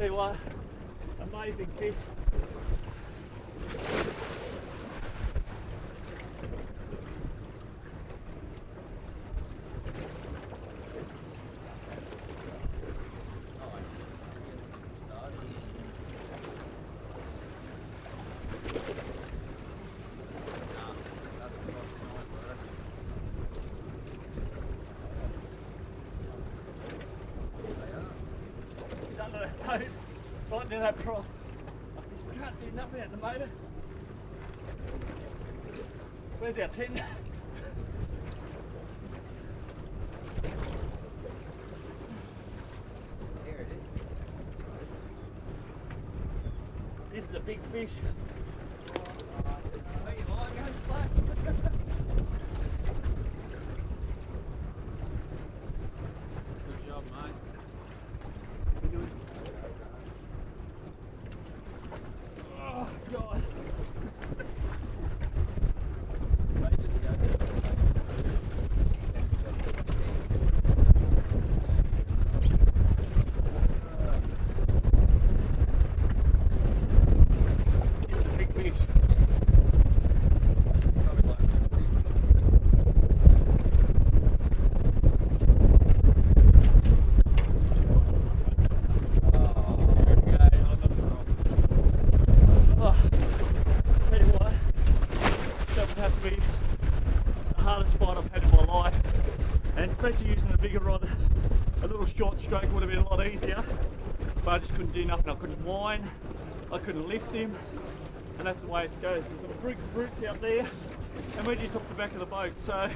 Tell you what, amazing fish. Right near that trough. I just can't do nothing at the moment. Where's our tent? There it is. This is a big fish. Where you are, go flat. Good job, mate. Oh God. This is a big fish. Especially using a bigger rod, a little short stroke would have been a lot easier, but I just couldn't do nothing. I couldn't whine, I couldn't lift him, and that's the way it goes. There's some big brutes out there, and we're just off the back of the boat, so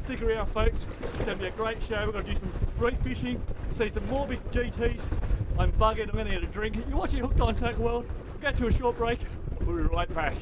stick around folks, it's going to be a great show. We're going to do some reef fishing, see some more big GTs. I'm bugging, I'm going to get a drink. You're watching Hooked on Tackle World. We'll get to a short break, we'll be right back.